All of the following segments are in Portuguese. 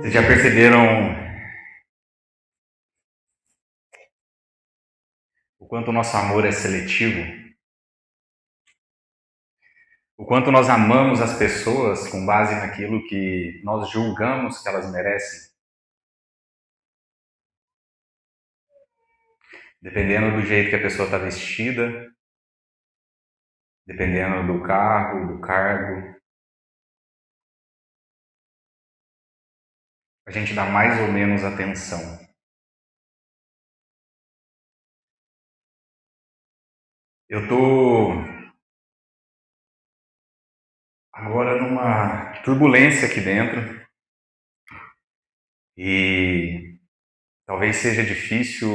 Vocês já perceberam o quanto o nosso amor é seletivo? O quanto nós amamos as pessoas com base naquilo que nós julgamos que elas merecem? Dependendo do jeito que a pessoa está vestida, dependendo do carro, do cargo, a gente dá mais ou menos atenção. Eu tô agora numa turbulência aqui dentro e talvez seja difícil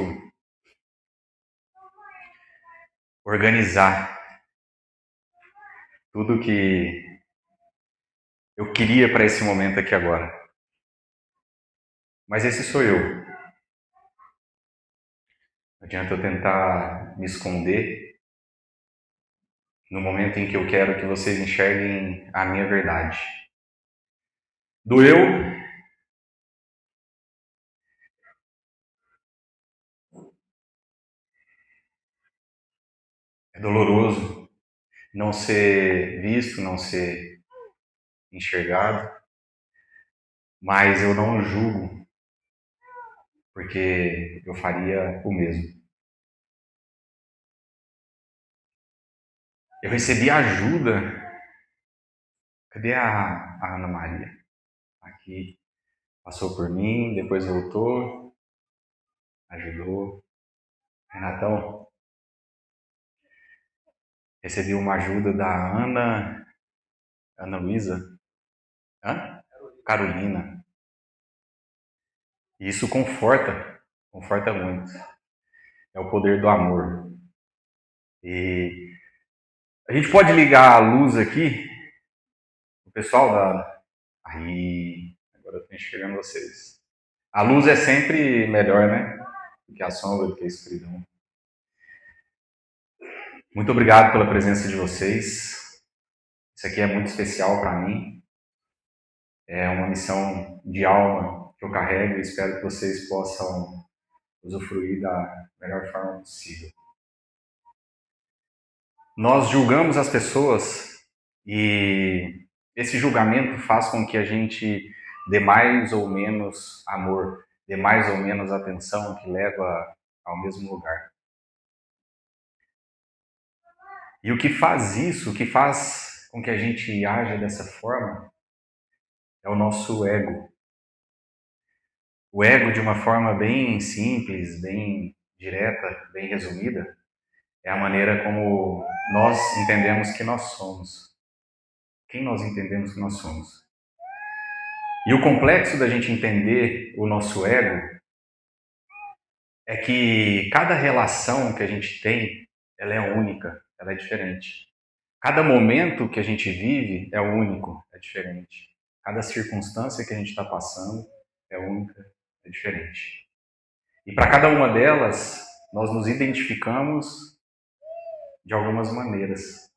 organizar tudo que eu queria para esse momento aqui agora. Mas esse sou eu. Não adianta eu tentar me esconder no momento em que eu quero que vocês enxerguem a minha verdade. Doeu? É doloroso não ser visto, não ser enxergado, mas eu não julgo, porque eu faria o mesmo. Eu recebi ajuda. Cadê a Ana Maria? Aqui. Passou por mim, depois voltou, ajudou. Renatão, recebi uma ajuda da Ana Luísa, Carolina. E isso conforta muito. É o poder do amor. E a gente pode ligar a luz aqui, o pessoal da. Aí, agora eu estou enxergando vocês. A luz é sempre melhor, né? Do que a sombra, do que a escuridão. Muito obrigado pela presença de vocês. Isso aqui é muito especial para mim. É uma missão de alma que eu carrego e espero que vocês possam usufruir da melhor forma possível. Nós julgamos as pessoas e esse julgamento faz com que a gente dê mais ou menos amor, dê mais ou menos atenção, que leva ao mesmo lugar. E o que faz isso, o que faz com que a gente haja dessa forma, é o nosso ego. O ego, de uma forma bem simples, bem direta, bem resumida, é a maneira como nós entendemos que nós somos. Quem nós entendemos que nós somos. E o complexo da gente entender o nosso ego é que cada relação que a gente tem, ela é única, ela é diferente. Cada momento que a gente vive é único, é diferente. Cada circunstância que a gente está passando é única, é diferente. E para cada uma delas, nós nos identificamos de algumas maneiras.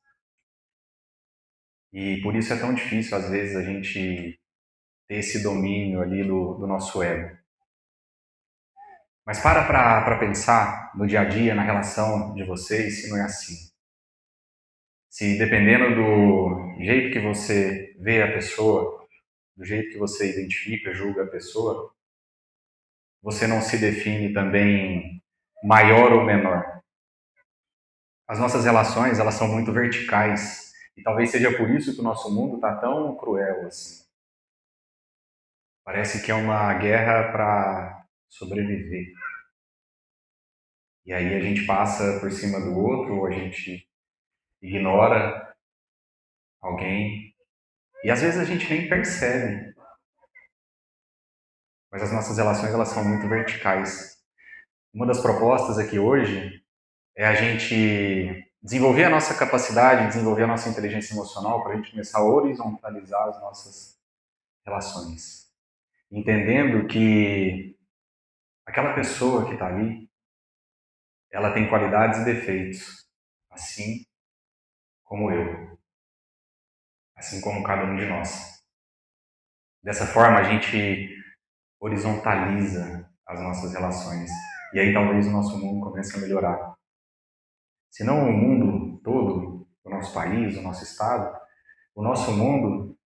E por isso é tão difícil, às vezes, a gente ter esse domínio ali do nosso ego. Mas para pensar no dia a dia, na relação de vocês, se não é assim. Se dependendo do jeito que você vê a pessoa, do jeito que você identifica, julga a pessoa, você não se define também maior ou menor. As nossas relações, elas são muito verticais. E talvez seja por isso que o nosso mundo está tão cruel assim. Parece que é uma guerra para sobreviver. E aí a gente passa por cima do outro, ou a gente ignora alguém. E às vezes a gente nem percebe. Mas as nossas relações, elas são muito verticais. Uma das propostas aqui hoje é a gente desenvolver a nossa capacidade, desenvolver a nossa inteligência emocional para a gente começar a horizontalizar as nossas relações. Entendendo que aquela pessoa que está ali, ela tem qualidades e defeitos, assim como eu, assim como cada um de nós. Dessa forma, a gente horizontaliza as nossas relações. E aí talvez o nosso mundo comece a melhorar. Se não o mundo todo, o nosso país, o nosso estado, o nosso mundo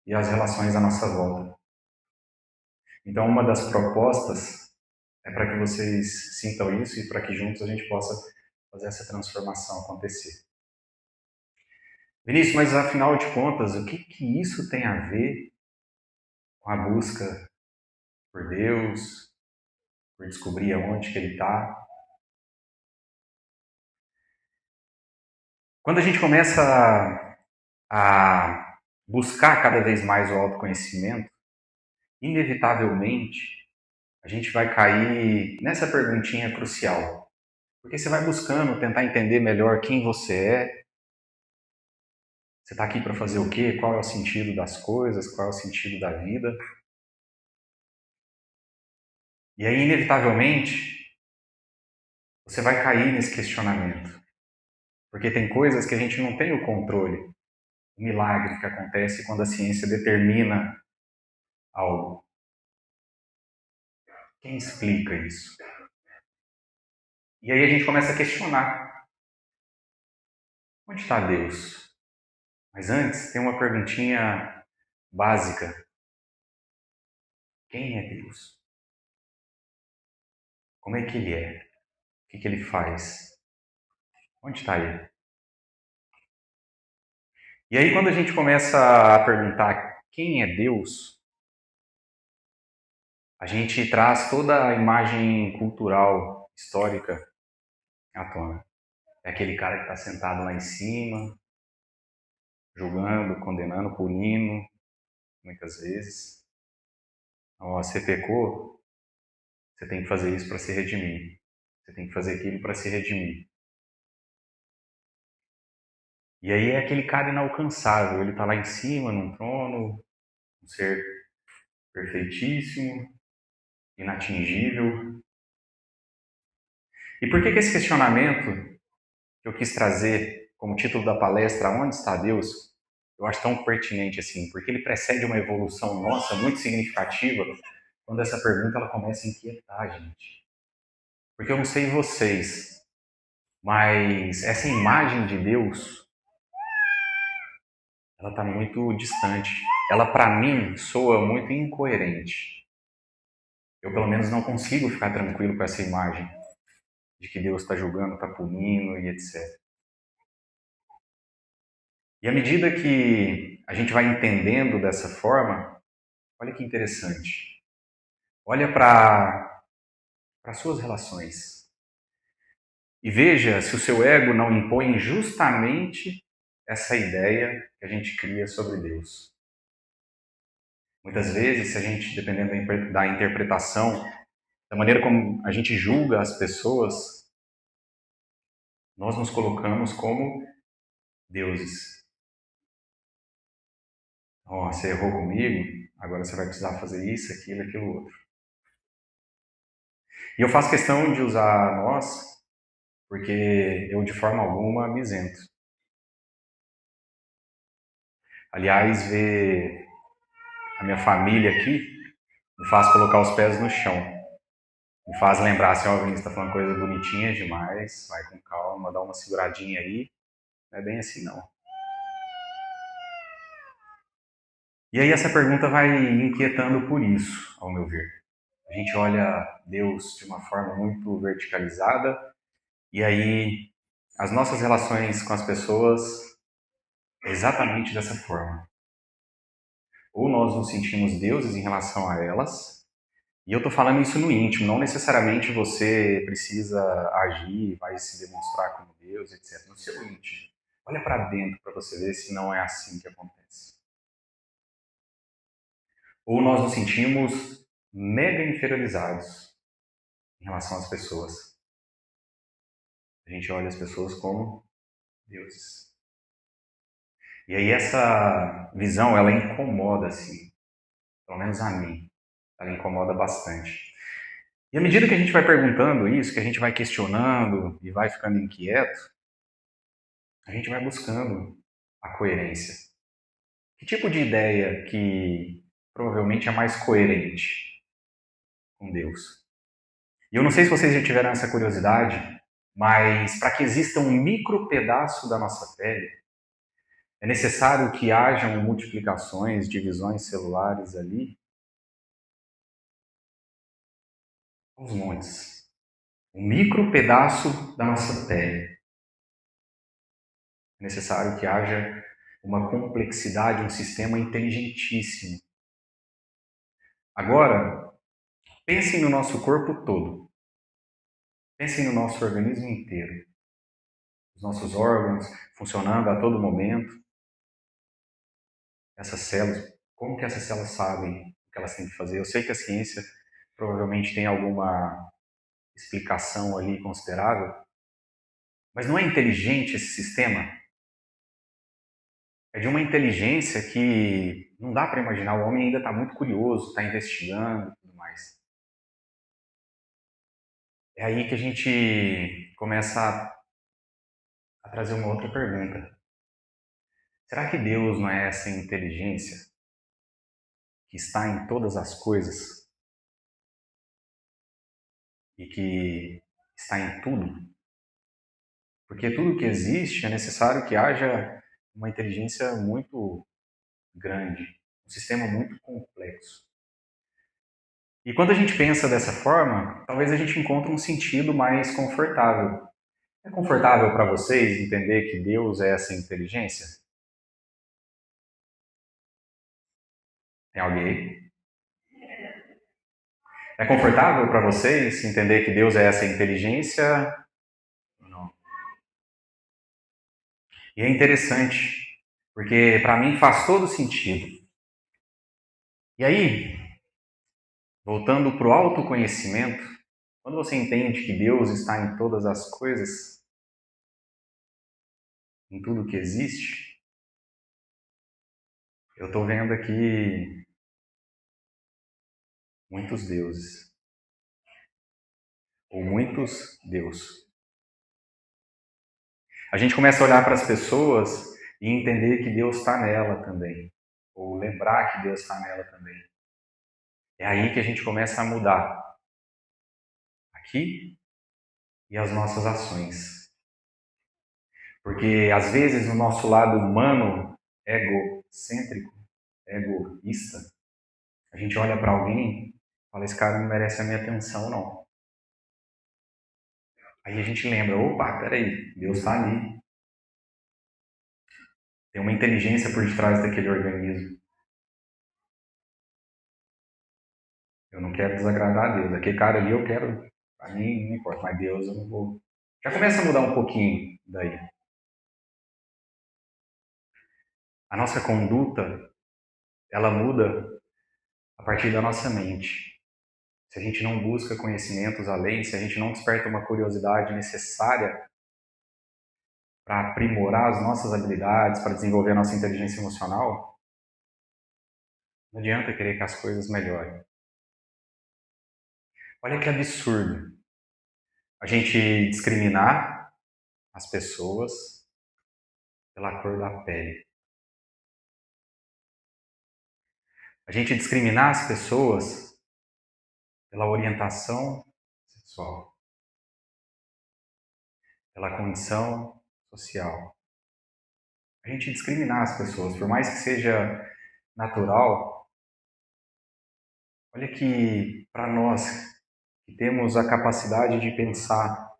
e as relações à nossa volta. Então, uma das propostas é para que vocês sintam isso e para que juntos a gente possa fazer essa transformação acontecer. Vinícius, mas afinal de contas, o que isso tem a ver com a busca por Deus, por descobrir aonde que Ele está? Quando a gente começa a buscar cada vez mais o autoconhecimento, inevitavelmente a gente vai cair nessa perguntinha crucial. Porque você vai buscando tentar entender melhor quem você é. Você está aqui para fazer o quê? Qual é o sentido das coisas? Qual é o sentido da vida? E aí, inevitavelmente, você vai cair nesse questionamento. Porque tem coisas que a gente não tem o controle. O milagre que acontece quando a ciência determina algo. Quem explica isso? E aí a gente começa a questionar. Onde está Deus? Mas antes, tem uma perguntinha básica. Quem é Deus? Como é que Ele é? O que Ele faz? Onde está Ele? E aí, quando a gente começa a perguntar quem é Deus, a gente traz toda a imagem cultural, histórica à tona. É aquele cara que está sentado lá em cima, julgando, condenando, punindo, muitas vezes. Ó, você pecou, você tem que fazer isso para se redimir. Você tem que fazer aquilo para se redimir. E aí é aquele cara inalcançável, ele está lá em cima, num trono, um ser perfeitíssimo, inatingível. E por que esse questionamento que eu quis trazer como título da palestra, Onde está Deus? Eu acho tão pertinente assim, porque ele precede uma evolução nossa muito significativa quando essa pergunta ela começa a inquietar a gente. Porque eu não sei vocês, mas essa imagem de Deus, ela está muito distante. Ela, para mim, soa muito incoerente. Eu, pelo menos, não consigo ficar tranquilo com essa imagem de que Deus está julgando, está punindo e etc. E à medida que a gente vai entendendo dessa forma, olha que interessante. Olha para as suas relações e veja se o seu ego não impõe justamente essa ideia que a gente cria sobre Deus. Muitas vezes, se a gente, dependendo da interpretação, da maneira como a gente julga as pessoas, nós nos colocamos como deuses. Ó, você errou comigo, agora você vai precisar fazer isso, aquilo, aquilo outro. E eu faço questão de usar nós, porque eu de forma alguma me isento. Aliás, ver a minha família aqui me faz colocar os pés no chão. Me faz lembrar assim, ó, Vinícius está falando coisa bonitinha demais, vai com calma, dá uma seguradinha aí. Não é bem assim, não. E aí essa pergunta vai inquietando por isso, ao meu ver. A gente olha Deus de uma forma muito verticalizada e aí as nossas relações com as pessoas é exatamente dessa forma. Ou nós nos sentimos deuses em relação a elas, e eu estou falando isso no íntimo, não necessariamente você precisa agir, vai se demonstrar como Deus, etc. No seu íntimo. Olha para dentro para você ver se não é assim que acontece. Ou nós nos sentimos mega inferiorizados em relação às pessoas. A gente olha as pessoas como deuses. E aí essa visão, ela incomoda, assim, pelo menos a mim. Ela incomoda bastante. E à medida que a gente vai perguntando isso, que a gente vai questionando e vai ficando inquieto, a gente vai buscando a coerência. Que tipo de ideia que provavelmente é mais coerente? com Deus. E eu não sei se vocês já tiveram essa curiosidade, mas para que exista um micro pedaço da nossa pele, é necessário que hajam multiplicações, divisões celulares ali, aos montes. Um micro pedaço da nossa pele. É necessário que haja uma complexidade, um sistema inteligentíssimo. Agora, pensem no nosso corpo todo. Pensem no nosso organismo inteiro. Os nossos órgãos funcionando a todo momento. Essas células, como que essas células sabem o que elas têm que fazer? Eu sei que a ciência provavelmente tem alguma explicação ali considerável, mas não é inteligente esse sistema? É de uma inteligência que não dá para imaginar. O homem ainda está muito curioso, está investigando e tudo mais. É aí que a gente começa a trazer uma outra pergunta. Será que Deus não é essa inteligência que está em todas as coisas e que está em tudo? Porque tudo que existe é necessário que haja uma inteligência muito grande, um sistema muito complexo. E quando a gente pensa dessa forma, talvez a gente encontre um sentido mais confortável. É confortável para vocês entender que Deus é essa inteligência? Tem alguém? É confortável para vocês entender que Deus é essa inteligência? Não. E é interessante, porque para mim faz todo sentido. E aí, voltando para o autoconhecimento, quando você entende que Deus está em todas as coisas, em tudo que existe, eu estou vendo aqui muitos deuses, ou muitos Deus. A gente começa a olhar para as pessoas e entender que Deus está nela também, ou lembrar que Deus está nela também. É aí que a gente começa a mudar aqui e as nossas ações. Porque às vezes no nosso lado humano, egocêntrico, egoísta, a gente olha para alguém e fala, esse cara não merece a minha atenção, não. Aí a gente lembra, opa, peraí, Deus está ali. Tem uma inteligência por detrás daquele organismo. Eu não quero desagradar a Deus. Aquele cara ali eu quero, para mim não importa, mas Deus eu não vou. Já começa a mudar um pouquinho daí. A nossa conduta, ela muda a partir da nossa mente. Se a gente não busca conhecimentos além, se a gente não desperta uma curiosidade necessária para aprimorar as nossas habilidades, para desenvolver a nossa inteligência emocional, não adianta querer que as coisas melhorem. Olha que absurdo a gente discriminar as pessoas pela cor da pele. A gente discriminar as pessoas pela orientação sexual, pela condição social. A gente discriminar as pessoas, por mais que seja natural, olha que para nós que temos a capacidade de pensar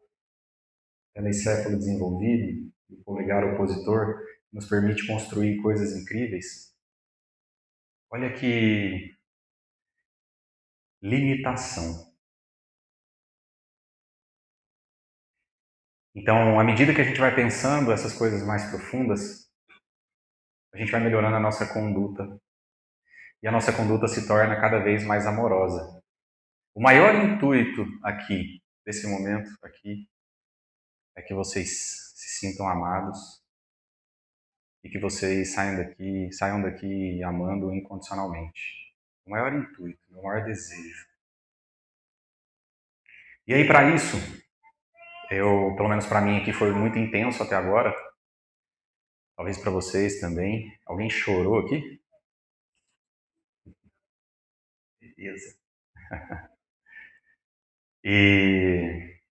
telencéfalo desenvolvido, o polegar opositor, nos permite construir coisas incríveis. Olha que limitação. Então, à medida que a gente vai pensando essas coisas mais profundas, a gente vai melhorando a nossa conduta. E a nossa conduta se torna cada vez mais amorosa. O maior intuito aqui, desse momento aqui, é que vocês se sintam amados e que vocês saiam daqui amando incondicionalmente. O maior intuito, o maior desejo. E aí, para isso, pelo menos para mim aqui, foi muito intenso até agora. Talvez para vocês também. Alguém chorou aqui? Beleza. E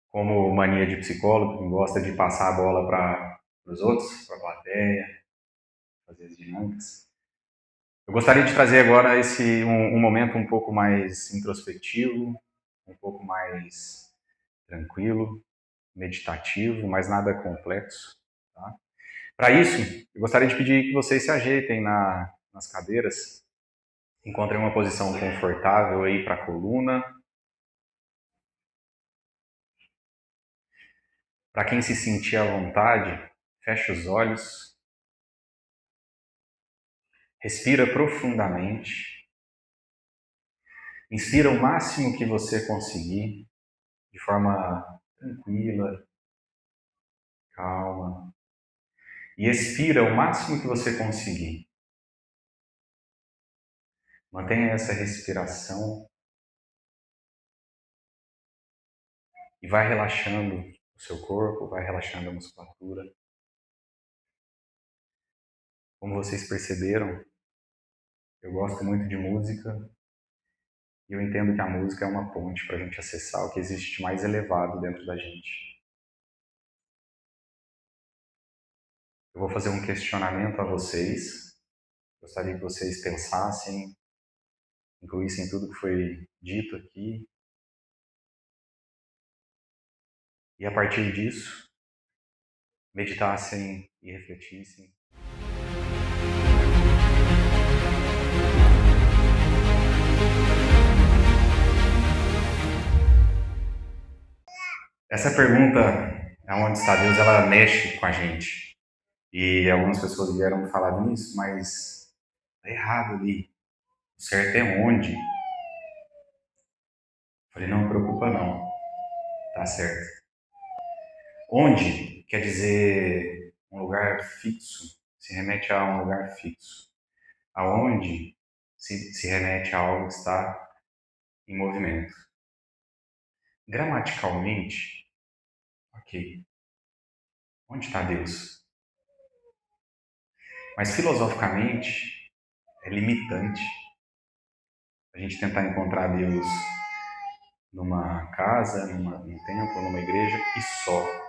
como mania de psicólogo, que gosta de passar a bola para os outros, para a plateia, fazer as dinâmicas, eu gostaria de trazer agora um momento um pouco mais introspectivo, um pouco mais tranquilo, meditativo, mas nada complexo. Tá? Para isso, eu gostaria de pedir que vocês se ajeitem nas cadeiras, encontrem uma posição confortável aí para a coluna. Para quem se sentir à vontade, feche os olhos, respira profundamente, inspira o máximo que você conseguir, de forma tranquila, calma, e expira o máximo que você conseguir. Mantenha essa respiração e vai relaxando o seu corpo, vai relaxando a musculatura. Como vocês perceberam, eu gosto muito de música e eu entendo que a música é uma ponte para a gente acessar o que existe de mais elevado dentro da gente. Eu vou fazer um questionamento a vocês. Gostaria que vocês pensassem, incluíssem tudo que foi dito aqui. E a partir disso, meditassem e refletissem. Essa pergunta, aonde está Deus, ela mexe com a gente. E algumas pessoas vieram me falar nisso, mas tá errado ali. O certo é onde? Falei, não preocupa não, tá certo. Onde quer dizer um lugar fixo, se remete a um lugar fixo. Aonde se remete a algo que está em movimento. Gramaticalmente, ok. Onde está Deus? Mas filosoficamente, é limitante a gente tentar encontrar Deus numa casa, num templo, numa igreja e só.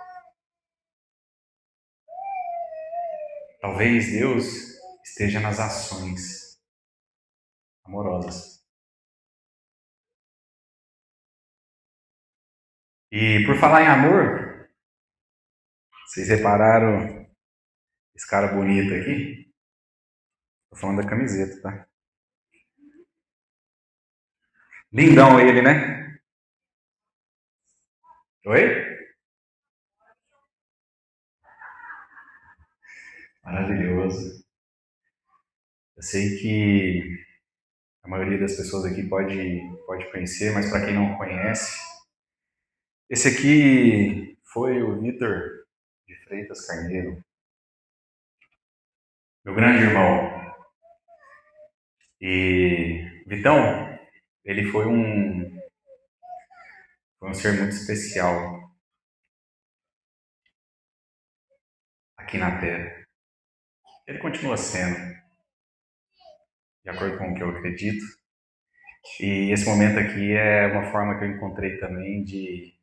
Talvez Deus esteja nas ações amorosas. E por falar em amor, vocês repararam esse cara bonito aqui? Tô falando da camiseta, tá? Lindão ele, né? Oi? Maravilhoso. Eu sei que a maioria das pessoas aqui pode conhecer, mas para quem não conhece, esse aqui foi o Vitor de Freitas Carneiro, meu grande irmão. E Vitão, ele foi um ser muito especial aqui na Terra. Ele continua sendo, de acordo com o que eu acredito. E esse momento aqui é uma forma que eu encontrei também de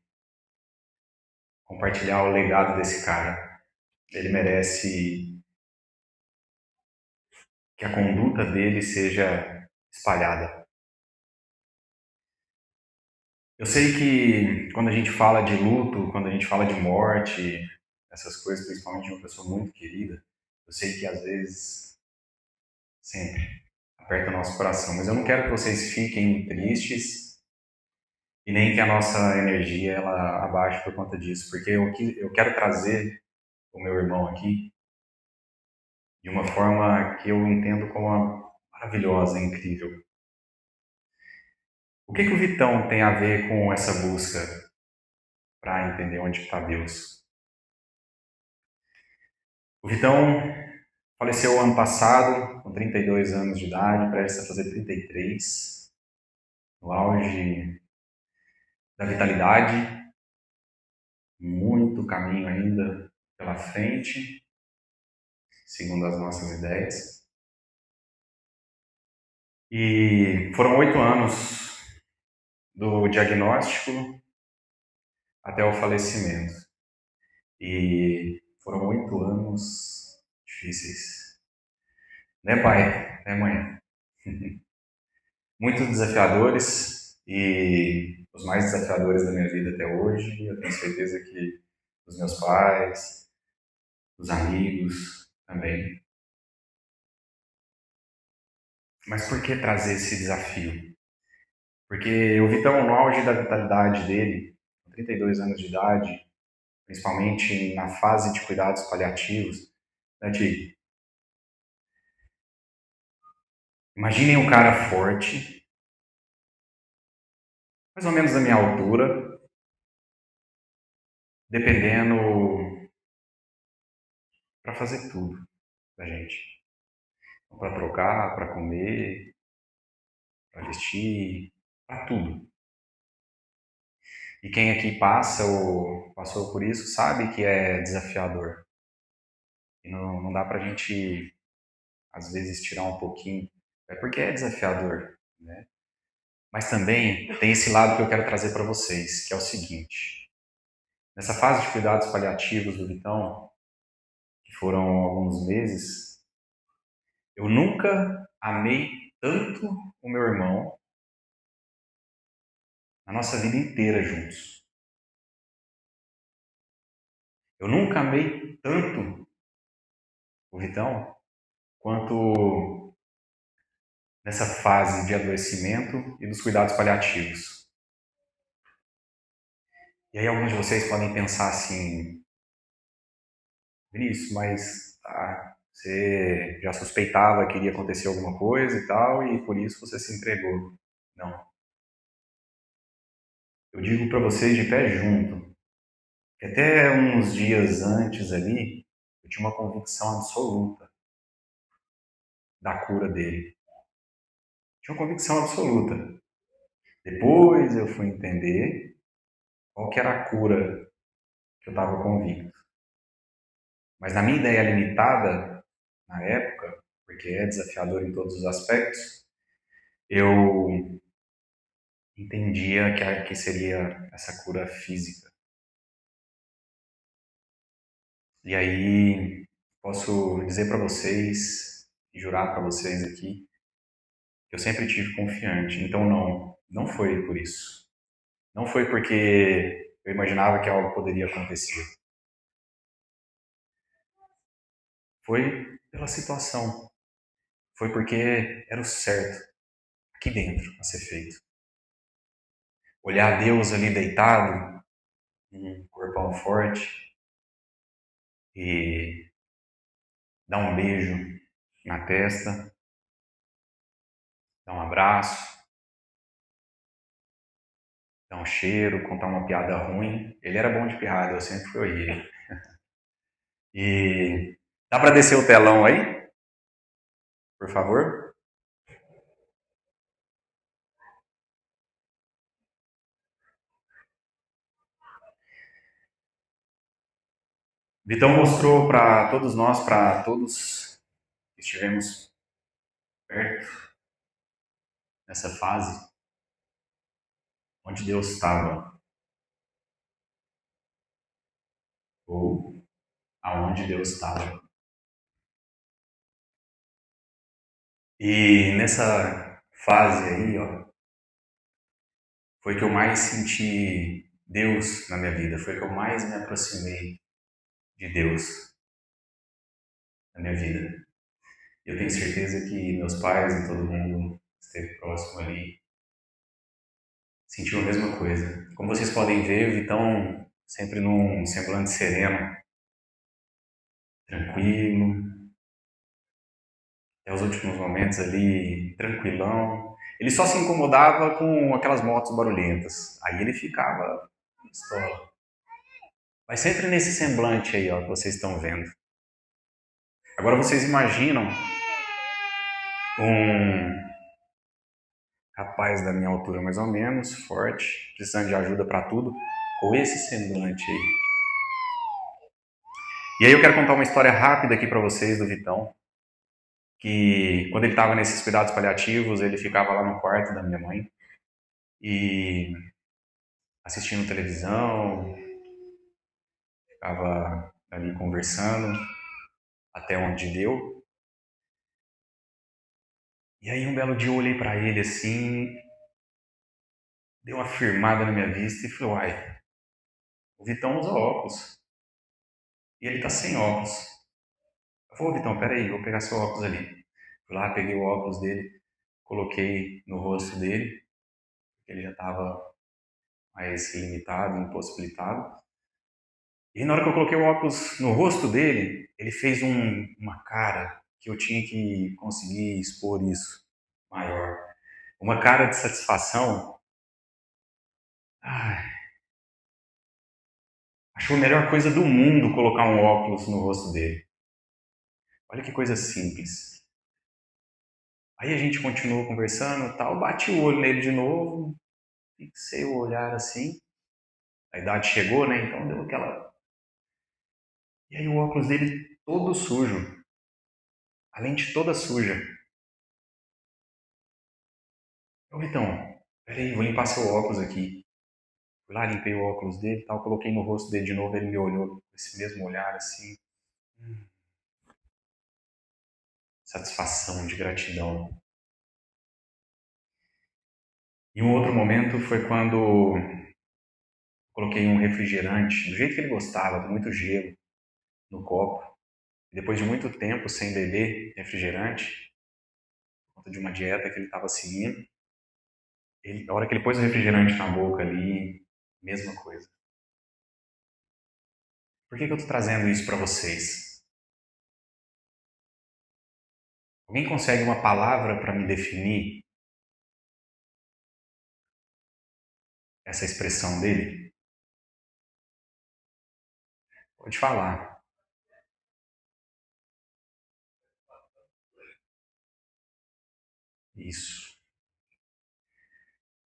compartilhar o legado desse cara. Ele merece que a conduta dele seja espalhada. Eu sei que quando a gente fala de luto, quando a gente fala de morte, essas coisas, principalmente de uma pessoa muito querida, eu sei que às vezes, sempre, aperta o nosso coração. Mas eu não quero que vocês fiquem tristes e nem que a nossa energia ela abaixe por conta disso, porque eu quero trazer o meu irmão aqui de uma forma que eu entendo como maravilhosa, incrível. O que o Vitão tem a ver com essa busca para entender onde está Deus? O Vitão faleceu ano passado, com 32 anos de idade, prestes a fazer 33, no auge da vitalidade, muito caminho ainda pela frente, segundo as nossas ideias. E foram 8 anos do diagnóstico até o falecimento. E foram 8 anos difíceis. Né, pai? Né, mãe? Muito desafiadores e os mais desafiadores da minha vida até hoje. Eu tenho certeza que os meus pais, os amigos também. Mas por que trazer esse desafio? Porque o Vitão, no auge da vitalidade dele, com 32 anos de idade, principalmente na fase de cuidados paliativos, né, imaginem um cara forte, mais ou menos da minha altura, dependendo para fazer tudo da gente. Para trocar, para comer, para vestir, para tudo. E quem aqui passa ou passou por isso sabe que é desafiador. E não dá para a gente, às vezes, tirar um pouquinho. É porque é desafiador, né? Mas também tem esse lado que eu quero trazer para vocês, que é o seguinte. Nessa fase de cuidados paliativos do Vitão, que foram alguns meses, eu nunca amei tanto o meu irmão na nossa vida inteira juntos. Eu nunca amei tanto o Vitão quanto nessa fase de adoecimento e dos cuidados paliativos. E aí alguns de vocês podem pensar assim, Vinícius, mas você já suspeitava que iria acontecer alguma coisa e tal, e por isso você se entregou. Não. Eu digo para vocês de pé junto, que até uns dias antes ali, eu tinha uma convicção absoluta da cura dele. Tinha uma convicção absoluta. Depois eu fui entender qual que era a cura que eu estava convicto. Mas na minha ideia limitada, na época, porque é desafiador em todos os aspectos, eu entendia que seria essa cura física. E aí posso dizer para vocês, e jurar para vocês aqui, que eu sempre tive confiante. Então não foi por isso. Não foi porque eu imaginava que algo poderia acontecer. Foi pela situação. Foi porque era o certo aqui dentro a ser feito. Olhar Deus ali deitado, um corpão forte, e dar um beijo na testa, dar um abraço, dar um cheiro, contar uma piada ruim. Ele era bom de piada, eu sempre fui horrível. E dá para descer o telão aí, por favor? Vitão mostrou para todos nós, para todos que estivemos perto nessa fase, onde Deus estava, ou aonde Deus estava. E nessa fase aí, ó, foi que eu mais senti Deus na minha vida, foi que eu mais me aproximei de Deus na minha vida. Eu tenho certeza que meus pais e todo mundo que esteve próximo ali sentiu a mesma coisa. Como vocês podem ver, o Vitão sempre num semblante sereno, tranquilo, até os últimos momentos ali, tranquilão. Ele só se incomodava com aquelas motos barulhentas. Aí ele ficava pistola. Mas sempre nesse semblante aí, ó, que vocês estão vendo. Agora vocês imaginam um rapaz da minha altura mais ou menos, forte, precisando de ajuda para tudo, com esse semblante aí. E aí eu quero contar uma história rápida aqui para vocês do Vitão, que quando ele estava nesses cuidados paliativos, ele ficava lá no quarto da minha mãe, e assistindo televisão, ficava ali conversando até onde deu. E aí um belo dia eu olhei para ele assim, deu uma firmada na minha vista e falei, uai, o Vitão usa óculos e ele tá sem óculos. Eu falei, ô Vitão, peraí, vou pegar seu óculos ali. Fui lá, peguei o óculos dele, coloquei no rosto dele, porque ele já estava mais limitado, impossibilitado. E na hora que eu coloquei o óculos no rosto dele, ele fez uma cara que eu tinha que conseguir expor isso maior. Uma cara de satisfação. Ai, achou a melhor coisa do mundo colocar um óculos no rosto dele. Olha que coisa simples. Aí a gente continuou conversando e tal, bati o olho nele de novo, fixei o olhar assim. A idade chegou, né? Então deu aquela. E aí o óculos dele todo sujo, a lente toda suja. Eu, então, peraí, vou limpar seu óculos aqui. Fui lá, limpei o óculos dele e tal, coloquei no rosto dele de novo, ele me olhou com esse mesmo olhar assim. Satisfação, de gratidão. E um outro momento foi quando coloquei um refrigerante, do jeito que ele gostava, com muito gelo, no copo. E depois de muito tempo sem beber refrigerante, por conta de uma dieta que ele estava seguindo, a hora que ele pôs o refrigerante na boca ali, mesma coisa. Por que eu estou trazendo isso para vocês? Alguém consegue uma palavra para me definir essa expressão dele? Pode falar. Isso.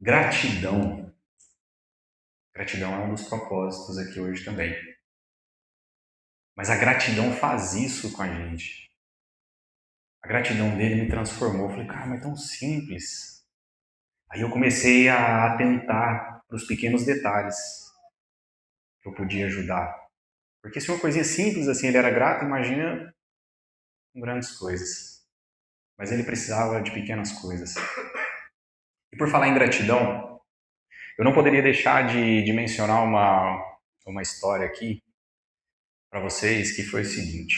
Gratidão. Gratidão é um dos propósitos aqui hoje também. Mas a gratidão faz isso com a gente. A gratidão dele me transformou. Eu falei, cara, mas é tão simples. Aí eu comecei a atentar para os pequenos detalhes que eu podia ajudar. Porque se uma coisinha simples assim ele era grato, imagina com grandes coisas. Mas ele precisava de pequenas coisas. E por falar em gratidão, eu não poderia deixar de mencionar uma história aqui para vocês que foi o seguinte.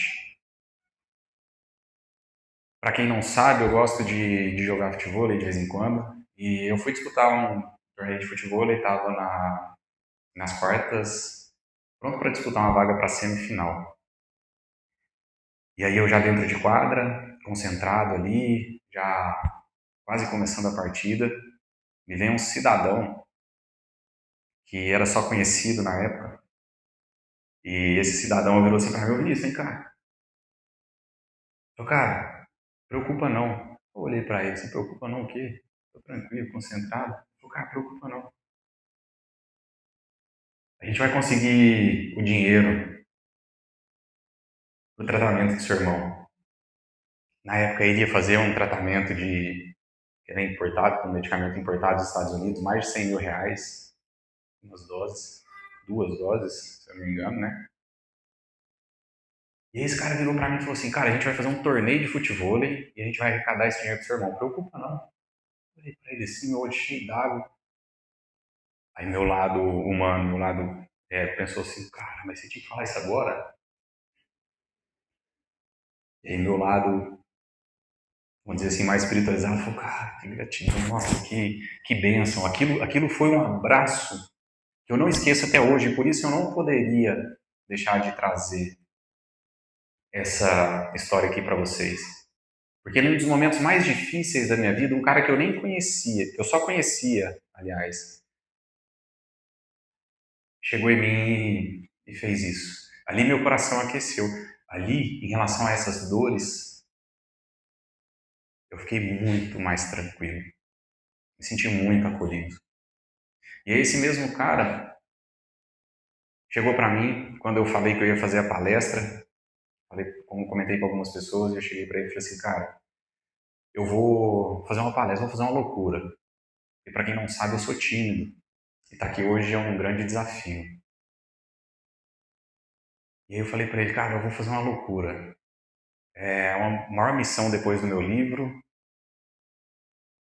Para quem não sabe, eu gosto de jogar futebol de vez em quando. E eu fui disputar um torneio de futebol e estava nas quartas, pronto para disputar uma vaga para a semifinal. E aí eu já dentro de quadra, concentrado ali, já quase começando a partida, me vem um cidadão que era só conhecido na época. E esse cidadão virou assim para mim, Vinícius, vem cá. Eu, cara, preocupa não. Eu olhei para ele, se preocupa não o quê? Tô tranquilo, concentrado. Eu, cara, preocupa não. A gente vai conseguir o dinheiro do tratamento do seu irmão. Na época ele ia fazer um tratamento que era importado, com um medicamento importado dos Estados Unidos, mais de 100 mil reais, umas doses, duas doses, se eu não me engano, né? E aí esse cara virou pra mim e falou assim, cara, a gente vai fazer um torneio de futebol e a gente vai arrecadar esse dinheiro pro seu irmão. Não preocupa não. Eu olhei pra ele assim, meu olho cheio d'água. Aí meu lado humano, meu lado pensou assim, cara, mas você tinha que falar isso agora? E aí meu lado, vamos dizer assim, mais espiritualizado, falou, cara, que gratidão, nossa, que bênção. Aquilo foi um abraço que eu não esqueço até hoje, por isso eu não poderia deixar de trazer essa história aqui para vocês. Porque num dos momentos mais difíceis da minha vida, um cara que eu nem conhecia, eu só conhecia, aliás, chegou em mim e fez isso. Ali meu coração aqueceu. Ali, em relação a essas dores, eu fiquei muito mais tranquilo. Me senti muito acolhido. E aí esse mesmo cara chegou para mim quando eu falei que eu ia fazer a palestra. Falei, como comentei com algumas pessoas, eu cheguei para ele e falei assim, cara, eu vou fazer uma palestra, vou fazer uma loucura. E para quem não sabe, eu sou tímido. E estar aqui hoje é um grande desafio. E aí eu falei para ele, cara, eu vou fazer uma loucura. É uma maior missão depois do meu livro.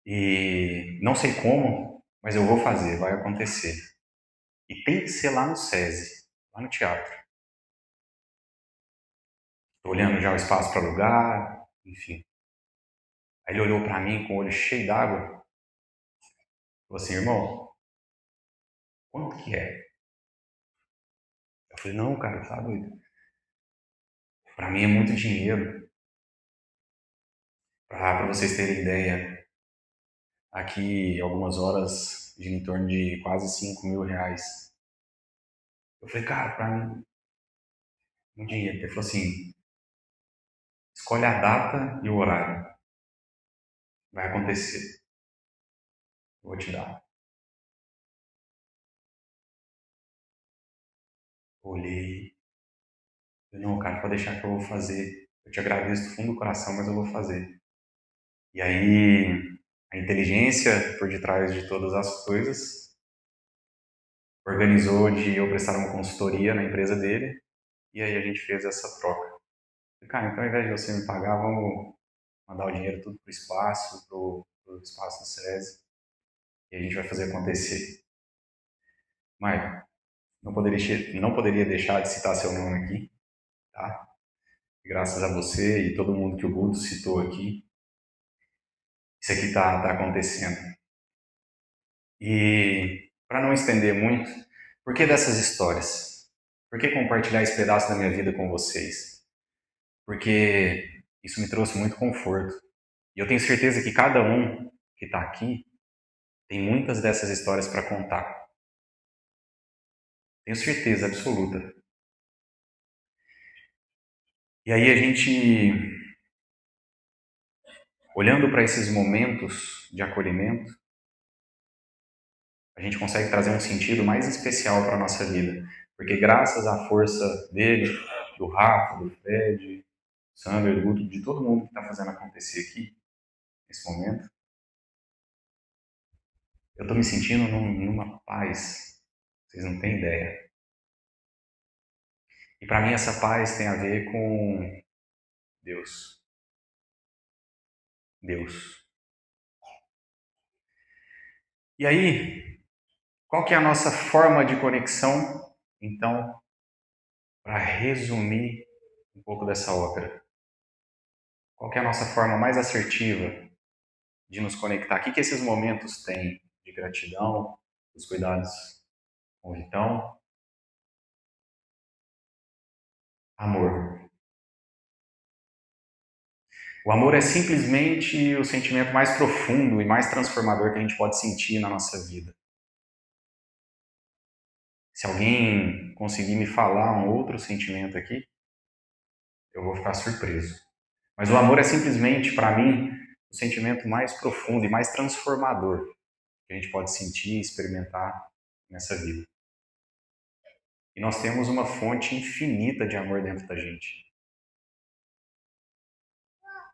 E não sei como, mas eu vou fazer, vai acontecer. E tem que ser lá no SESI, lá no teatro. Estou olhando já o espaço para alugar, enfim. Aí ele olhou para mim com o olho cheio d'água. Falou assim, irmão, quanto que é? Eu falei, não, cara, tá doido. Para mim é muito dinheiro. Para vocês terem ideia, aqui algumas horas gira em torno de quase R$ 5.000. Eu falei, cara, para mim, muito dinheiro. Ele falou assim, escolhe a data e o horário. Vai acontecer. Vou te dar. Olhei. Eu, não, cara, pode deixar que eu vou fazer. Eu te agradeço do fundo do coração, mas eu vou fazer. E aí, a inteligência por detrás de todas as coisas organizou de eu prestar uma consultoria na empresa dele. E aí a gente fez essa troca. Cara, então ao invés de você me pagar, vamos mandar o dinheiro tudo pro espaço, pro espaço do SESI. E a gente vai fazer acontecer. Maicon, não poderia deixar de citar seu nome aqui, tá? Graças a você e todo mundo que o Guto citou aqui, isso aqui tá acontecendo. E para não estender muito, por que dessas histórias? Por que compartilhar esse pedaço da minha vida com vocês? Porque isso me trouxe muito conforto. E eu tenho certeza que cada um que está aqui tem muitas dessas histórias para contar. Tenho certeza absoluta. E aí a gente, olhando para esses momentos de acolhimento, a gente consegue trazer um sentido mais especial para a nossa vida. Porque graças à força dele, do Rafa, do Fred, do Sander, do Guto, de todo mundo que está fazendo acontecer aqui, nesse momento, eu estou me sentindo numa paz. Vocês não têm ideia. E para mim essa paz tem a ver com Deus. Deus. E aí, qual que é a nossa forma de conexão, então, para resumir um pouco dessa ópera? Qual que é a nossa forma mais assertiva de nos conectar? O que esses momentos têm de gratidão, dos cuidados com o Vitão? Amor. O amor é simplesmente o sentimento mais profundo e mais transformador que a gente pode sentir na nossa vida. Se alguém conseguir me falar um outro sentimento aqui, eu vou ficar surpreso. Mas o amor é simplesmente, para mim, o sentimento mais profundo e mais transformador que a gente pode sentir e experimentar nessa vida. E nós temos uma fonte infinita de amor dentro da gente.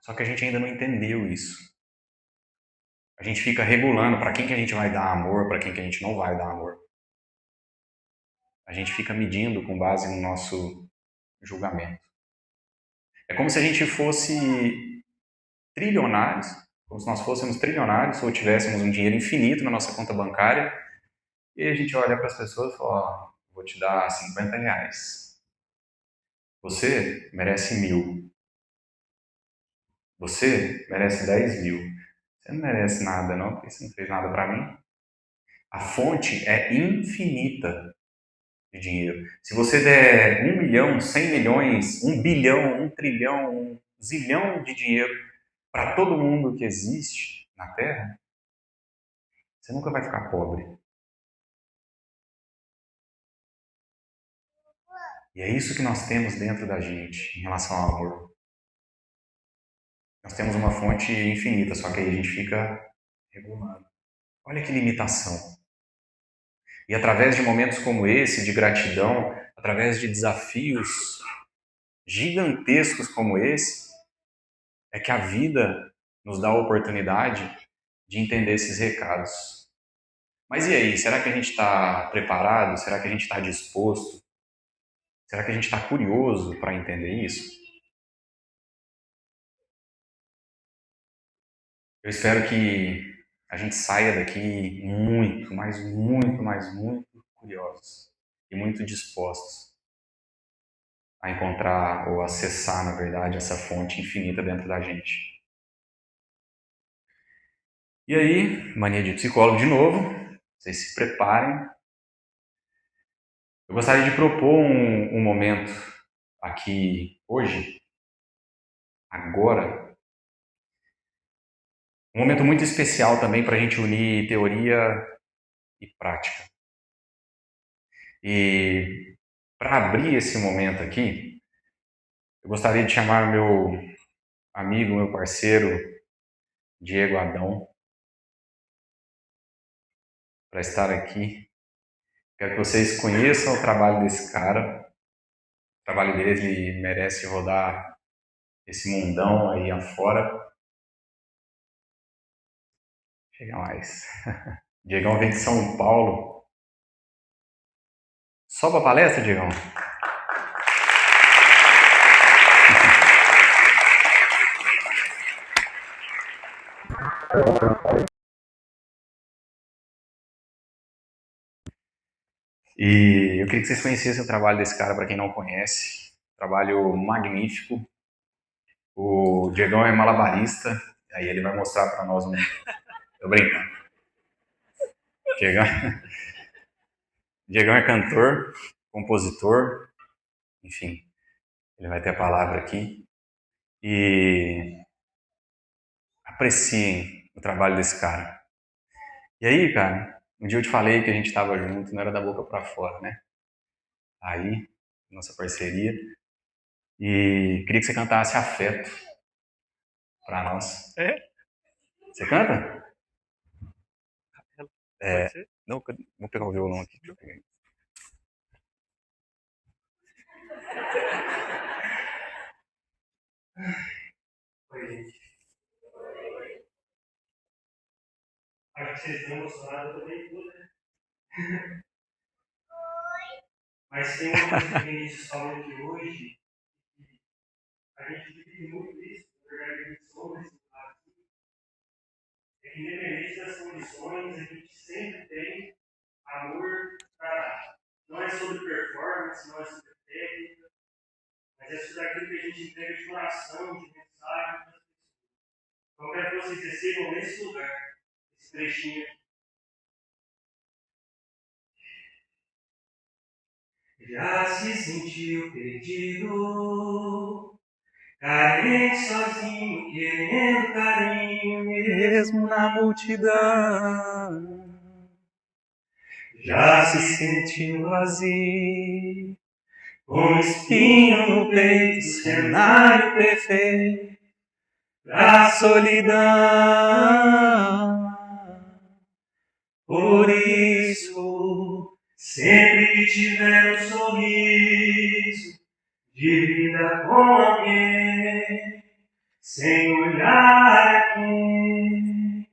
Só que a gente ainda não entendeu isso. A gente fica regulando para quem que a gente vai dar amor, para quem que a gente não vai dar amor. A gente fica medindo com base no nosso julgamento. É como se a gente fosse trilionários, como se nós fôssemos trilionários ou tivéssemos um dinheiro infinito na nossa conta bancária, e a gente olha para as pessoas e fala, ó, vou te dar R$ 50. Você merece 1.000. Você merece 10.000. Você não merece nada, não, porque você não fez nada para mim. A fonte é infinita de dinheiro. Se você der 1 milhão, 100 milhões, 1 bilhão, 1 trilhão, 1 zilhão de dinheiro para todo mundo que existe na Terra, você nunca vai ficar pobre. E é isso que nós temos dentro da gente em relação ao amor. Nós temos uma fonte infinita, só que aí a gente fica regulando. Olha que limitação. E através de momentos como esse, de gratidão, através de desafios gigantescos como esse, é que a vida nos dá a oportunidade de entender esses recados. Mas e aí, será que a gente está preparado? Será que a gente está disposto? Será que a gente está curioso para entender isso? Eu espero que a gente saia daqui muito, mas muito, mas muito curiosos e muito dispostos a encontrar ou acessar, na verdade, essa fonte infinita dentro da gente. E aí, mania de psicólogo de novo, vocês se preparem. Eu gostaria de propor um momento aqui hoje, agora, um momento muito especial também para a gente unir teoria e prática. E para abrir esse momento aqui, eu gostaria de chamar meu amigo, meu parceiro, Diego Adão, para estar aqui. Quero que vocês conheçam o trabalho desse cara. O trabalho dele merece rodar esse mundão aí afora. Chega mais. Diegão vem de São Paulo. Só para palestra, Diegão? E eu queria que vocês conhecessem o trabalho desse cara, para quem não conhece. Trabalho magnífico. O Diegão é malabarista, aí ele vai mostrar para nós um. Tô brincando. Diegão, Diegão é cantor, compositor, enfim, ele vai ter a palavra aqui. E apreciem o trabalho desse cara. E aí, cara, um dia eu te falei que a gente estava junto, não era da boca para fora, né? Aí, nossa parceria. E queria que você cantasse Afeto para nós. É? Você canta? É. Não, vou pegar o violão aqui. Deixa eu pegar. Oi, gente. Acho que vocês estão emocionados, eu também tô, né? Mas tem uma coisa que a Vinícius falou aqui hoje, a gente vive muito isso, na verdade a gente somos esse lado, é que independente das condições, a gente sempre tem amor para dar. Não é sobre performance, não é sobre técnica, mas é sobre aquilo que a gente entrega de coração, de mensagem. Então eu quero que vocês recebam nesse lugar, esse trechinho aqui. Já se sentiu perdido, carente, sozinho, querendo carinho, mesmo na multidão. Já se sentiu vazio, com espinho no peito, cenário perfeito pra solidão. Por isso, sempre que tiver um sorriso de vida com alguém, sem olhar a quem.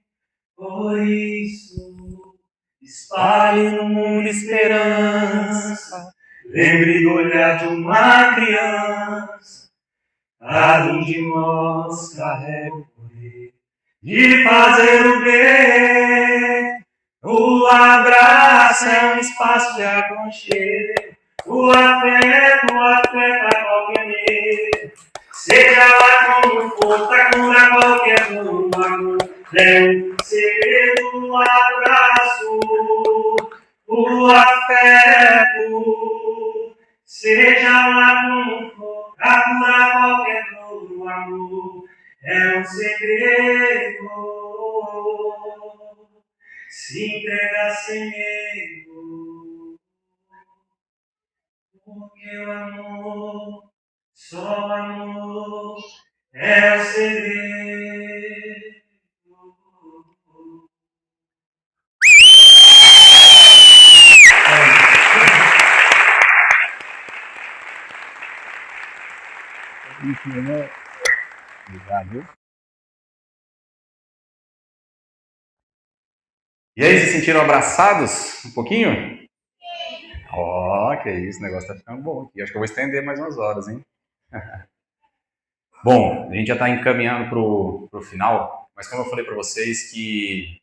Por isso, espalhe no mundo esperança, lembre do olhar de uma criança. Cada um de nós carrega o poder de fazer o bem. O abraço é um espaço de aconchego, o afeto afeta qualquer medo. Seja lá como for, pra curar qualquer dor, o amor é um segredo. O abraço, o afeto, seja lá como for, pra curar qualquer dor, o amor é um segredo. Se entregar sem medo, porque o amor, só o amor é o segredo. Obrigado. E aí, se sentiram abraçados um pouquinho? Ó, que isso, o negócio tá ficando bom aqui. Acho que eu vou estender mais umas horas, hein? Bom, a gente já está encaminhando para o final, mas como eu falei para vocês que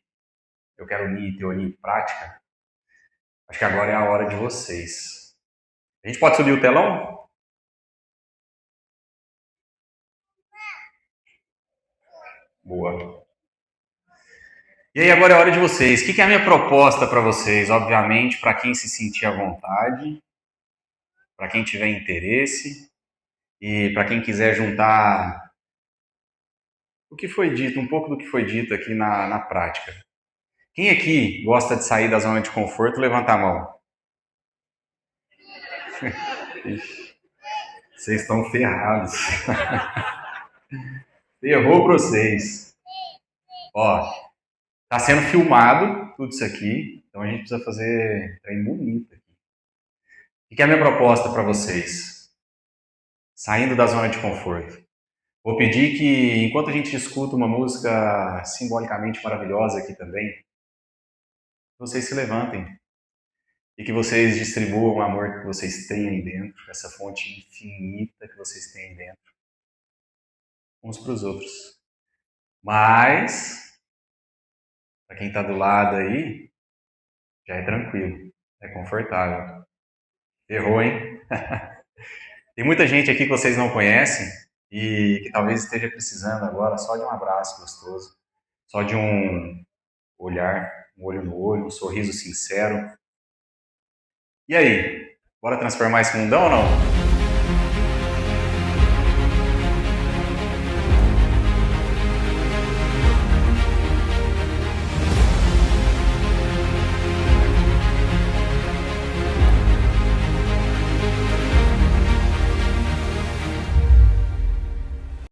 eu quero unir teoria e prática, acho que agora é a hora de vocês. A gente pode subir o telão? Boa. E aí, agora é a hora de vocês. O que é a minha proposta para vocês? Obviamente, para quem se sentir à vontade, para quem tiver interesse e para quem quiser juntar o que foi dito, um pouco do que foi dito aqui na prática. Quem aqui gosta de sair da zona de conforto, levanta a mão. Ixi, vocês estão ferrados. Ferrou para vocês. Ó, tá sendo filmado tudo isso aqui, então a gente precisa fazer trem bonito aqui. O que é a minha proposta para vocês? Saindo da zona de conforto. Vou pedir que, enquanto a gente escuta uma música simbolicamente maravilhosa aqui também, vocês se levantem e que vocês distribuam o amor que vocês têm aí dentro, essa fonte infinita que vocês têm aí dentro, uns para os outros. Mas, para quem está do lado aí, já é tranquilo, é confortável. Errou, hein? Tem muita gente aqui que vocês não conhecem e que talvez esteja precisando agora só de um abraço gostoso, só de um olhar, um olho no olho, um sorriso sincero. E aí, bora transformar esse mundão ou não?